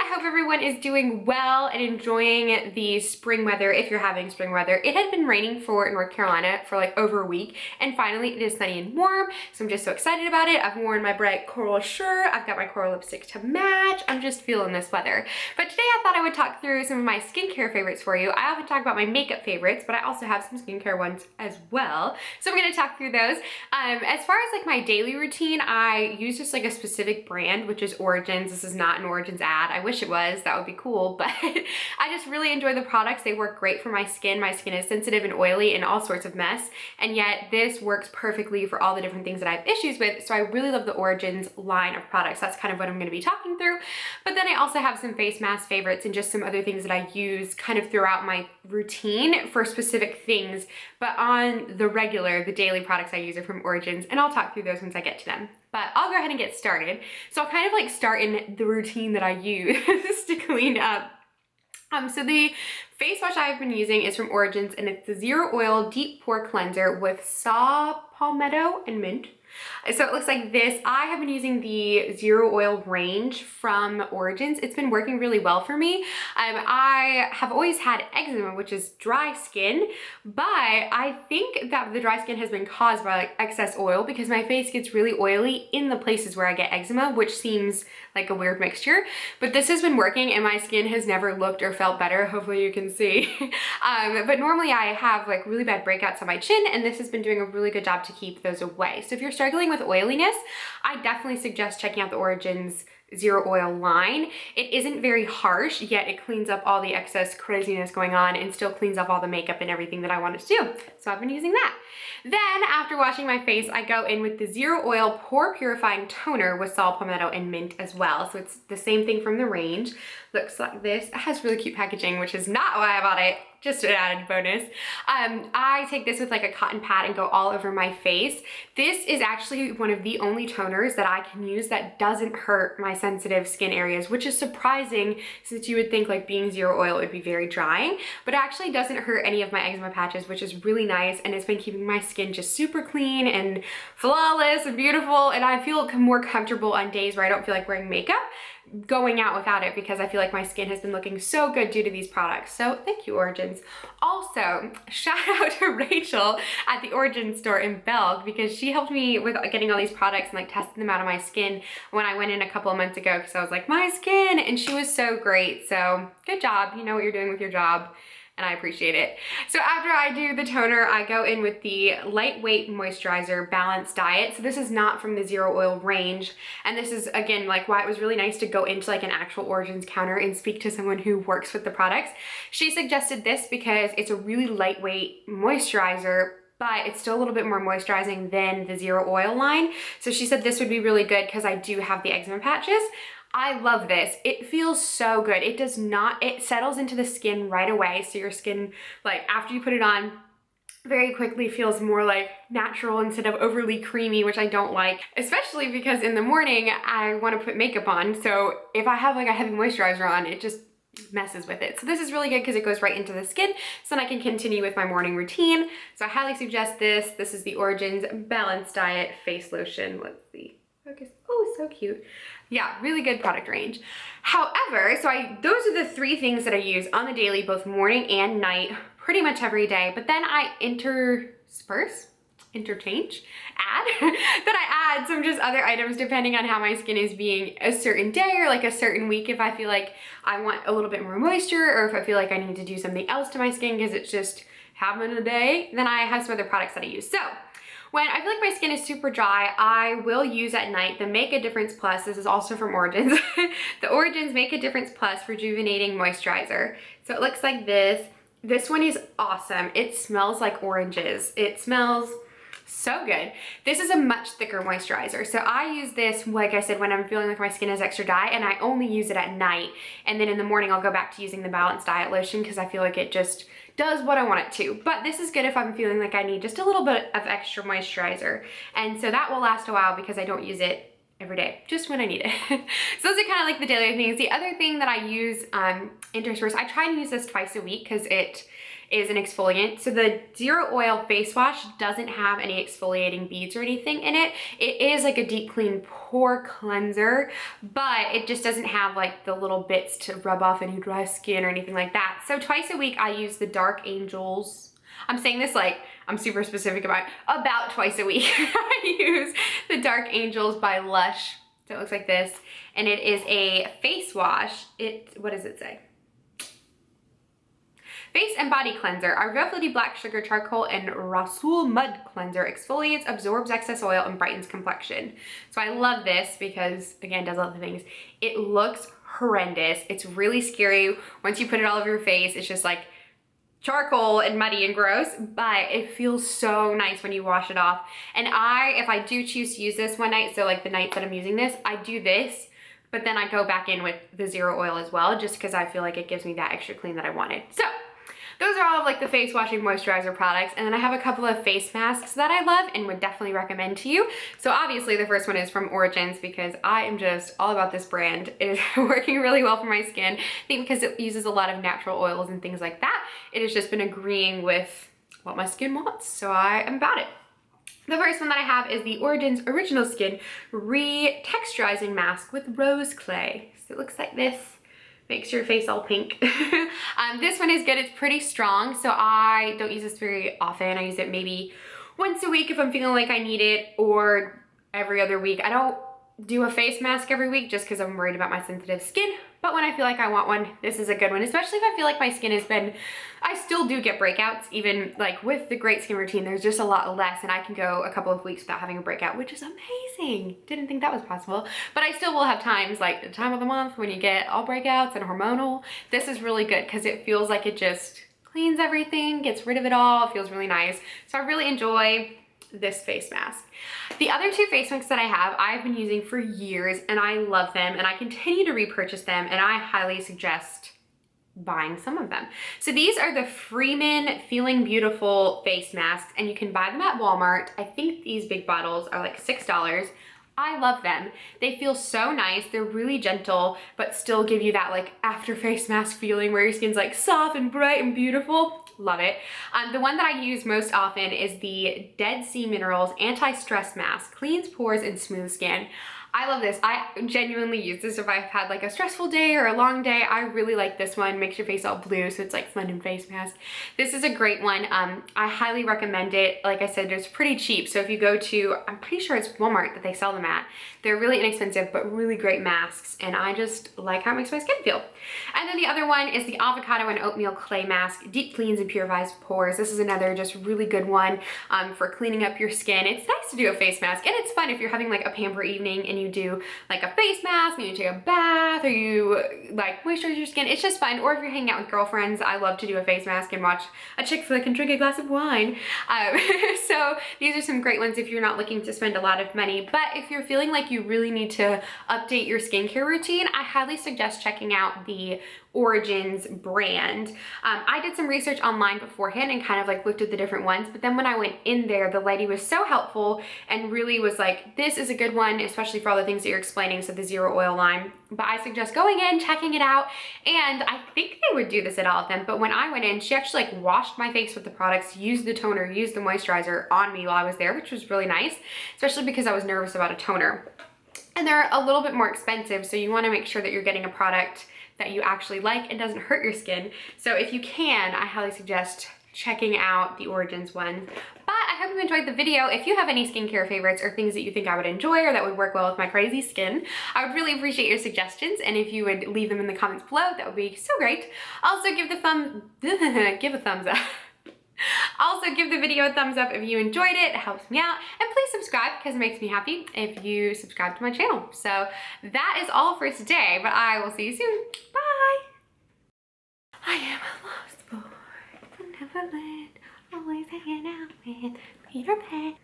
I hope everyone is doing well and enjoying the spring weather if you're having spring weather. It had been raining for North Carolina for like over a week, and finally it is sunny and warm, so I'm just so excited about it. I've worn my bright coral shirt, I've got my coral lipstick to match. I'm just feeling this weather. But today I thought I would talk through some of my skincare favorites for you. I often talk about my makeup favorites, but I also have some skincare ones as well. So I'm gonna talk through those. As far as like my daily routine, I use just like a specific brand, which is Origins. This is not an Origins ad. I wish it was, that would be cool, but I just really enjoy the products. They work great for my skin. My skin is sensitive and oily and all sorts of mess, and yet this works perfectly for all the different things that I have issues with. So I really love the Origins line of products. That's kind of what I'm gonna be talking through. But then I also have some face mask favorites and just some other things that I use kind of throughout my routine for specific things, but on the regular, the daily products I use are from Origins, and I'll talk through those once I get to them. But I'll go ahead and get started. So I'll kind of like start in the routine that I use to clean up. So the face wash I've been using is from Origins, and it's the Zero Oil Deep Pore Cleanser with saw palmetto and mint. So it looks like this. I have been using the Zero Oil range from Origins. It's been working really well for me. I have always had eczema, which is dry skin, but I think that the dry skin has been caused by like excess oil because my face gets really oily in the places where I get eczema, which seems like a weird mixture. But this has been working and my skin has never looked or felt better. Hopefully you can see. But normally I have like really bad breakouts on my chin, and this has been doing a really good job to keep those away. So if you're struggling with oiliness, I definitely suggest checking out the Origins Zero Oil line. It isn't very harsh, yet it cleans up all the excess craziness going on and still cleans up all the makeup and everything that I want it to do. So I've been using that. Then after washing my face, I go in with the Zero Oil Pore Purifying Toner with saw palmetto and mint as well. So it's the same thing from the range. Looks like this. It has really cute packaging, which is not why I bought it, just an added bonus. I take this with like a cotton pad and go all over my face. This is actually one of the only toners that I can use that doesn't hurt my sensitive skin areas, which is surprising since you would think like being zero oil would be very drying, but it actually doesn't hurt any of my eczema patches, which is really nice, and it's been keeping my skin just super clean and flawless and beautiful, and I feel more comfortable on days where I don't feel like wearing makeup going out without it because I feel like my skin has been looking so good due to these products. So thank you, Origins. Also, shout out to Rachel at the Origins store in Belg because she helped me with getting all these products and like testing them out on my skin when I went in a couple of months ago because I was like, my skin, and she was so great. So good job. You know what you're doing with your job, and I appreciate it. So after I do the toner, I go in with the Lightweight Moisturizer Balanced Diet. So this is not from the Zero Oil range, and this is again like why it was really nice to go into like an actual Origins counter and speak to someone who works with the products. She suggested this because it's a really lightweight moisturizer, but it's still a little bit more moisturizing than the Zero Oil line. So she said this would be really good because I do have the eczema patches. I love this. It feels so good. It does not, it settles into the skin right away. So your skin, like after you put it on, very quickly feels more like natural instead of overly creamy, which I don't like, especially because in the morning I want to put makeup on. So if I have like a heavy moisturizer on, it just messes with it. So this is really good because it goes right into the skin, so then I can continue with my morning routine. So I highly suggest this. This is the Origins Balanced Diet Face Lotion. Let's see. Focus. Oh, so cute. Yeah, really good product range. However, so those are the three things that I use on the daily, both morning and night, pretty much every day. But then I add some just other items depending on how my skin is being a certain day or like a certain week. If I feel like I want a little bit more moisture, or if I feel like I need to do something else to my skin because it's just having a day, then I have some other products that I use. So when I feel like my skin is super dry, I will use at night the Make a Difference Plus. This is also from Origins. The Origins Make a Difference Plus Rejuvenating Moisturizer. So it looks like this. This one is awesome. It smells like oranges. It smells so good. This is a much thicker moisturizer. So I use this, like I said, when I'm feeling like my skin is extra dry, and I only use it at night. And then in the morning, I'll go back to using the Balanced Diet Lotion because I feel like it just does what I want it to. But this is good if I'm feeling like I need just a little bit of extra moisturizer. And so that will last a while because I don't use it every day, just when I need it. So those are kind of like the daily things. The other thing that I use interspersed, I try and use this twice a week because it is an exfoliant. So the Zero Oil face wash doesn't have any exfoliating beads or anything in it. It is like a deep clean pore cleanser, but it just doesn't have like the little bits to rub off any dry skin or anything like that. So twice a week I use the Dark Angels. I'm saying this like I'm super specific about twice a week. I use the Dark Angels by Lush. So it looks like this, and it is a face wash. What does it say? Face and body cleanser. Our velvety black sugar charcoal and Rasul mud cleanser exfoliates, absorbs excess oil, and brightens complexion. So I love this because, again, it does all the things. It looks horrendous. It's really scary. Once you put it all over your face, it's just like charcoal and muddy and gross, but it feels so nice when you wash it off. And if I do choose to use this one night, so like the nights that I'm using this, I do this, but then I go back in with the Zero Oil as well, just because I feel like it gives me that extra clean that I wanted. So those are all of like the face washing moisturizer products. And then I have a couple of face masks that I love and would definitely recommend to you. So obviously the first one is from Origins because I am just all about this brand. It is working really well for my skin. I think because it uses a lot of natural oils and things like that, it has just been agreeing with what my skin wants. So I am about it. The first one that I have is the Origins Original Skin Re-Texturizing Mask with Rose Clay. So it looks like this. Makes your face all pink. This one is good. It's pretty strong, so I don't use this very often. I use it maybe once a week if I'm feeling like I need it, or every other week. I don't do a face mask every week just because I'm worried about my sensitive skin, but when I feel like I want one, this is a good one, especially if I feel like my skin has been, I still do get breakouts, even like with the Great Skin Routine, there's just a lot less, and I can go a couple of weeks without having a breakout, which is amazing. Didn't think that was possible, but I still will have times like the time of the month when you get all breakouts and hormonal. This is really good because it feels like it just cleans everything, gets rid of it all, it feels really nice. So I really enjoy this face mask. The other two face masks that I have, I've been using for years and I love them and I continue to repurchase them, and I highly suggest buying some of them. So these are the Freeman Feeling Beautiful face masks, and you can buy them at Walmart. I think these big bottles are like $6. I love them. They feel so nice. They're really gentle, but still give you that like after face mask feeling where your skin's like soft and bright and beautiful. Love it. The one that I use most often is the Dead Sea Minerals Anti-Stress Mask. Cleans pores and smooth skin. I love this. I genuinely use this if I've had like a stressful day or a long day. I really like this one. Makes your face all blue, so it's like fun and face mask. This is a great one. I highly recommend it. Like I said, it's pretty cheap. So if you go to, I'm pretty sure it's Walmart that they sell them at. They're really inexpensive, but really great masks. And I just like how it makes my skin feel. And then the other one is the Avocado and Oatmeal Clay Mask. Deep cleans and purifies pores. This is another just really good one for cleaning up your skin. It's nice to do a face mask, and it's fun if you're having like a pamper evening and you do like a face mask and you take a bath, or you like moisturize your skin. It's just fun. Or if you're hanging out with girlfriends, I love to do a face mask and watch a chick flick and drink a glass of wine. So these are some great ones if you're not looking to spend a lot of money. But if you're feeling like you really need to update your skincare routine, I highly suggest checking out the Origins brand. I did some research online beforehand and kind of like looked at the different ones, but then when I went in there, the lady was so helpful and really was like, this is a good one, especially for all the things that you're explaining, so the Zero Oil line. But I suggest going in, checking it out, and I think they would do this at all of them, but when I went in, she actually like washed my face with the products, used the toner, used the moisturizer on me while I was there, which was really nice, especially because I was nervous about a toner. And they're a little bit more expensive, so you want to make sure that you're getting a product that you actually like and doesn't hurt your skin. So if you can, I highly suggest checking out the Origins one. But I hope you enjoyed the video. If you have any skincare favorites or things that you think I would enjoy or that would work well with my crazy skin, I would really appreciate your suggestions, and if you would leave them in the comments below, that would be so great. Also give a thumbs up. Also give the video a thumbs up if you enjoyed it. It helps me out. And please subscribe because it makes me happy if you subscribe to my channel. So that is all for today, but I will see you soon. Bye! I am a lost boy from Neverland, always hanging out with Peter Pan.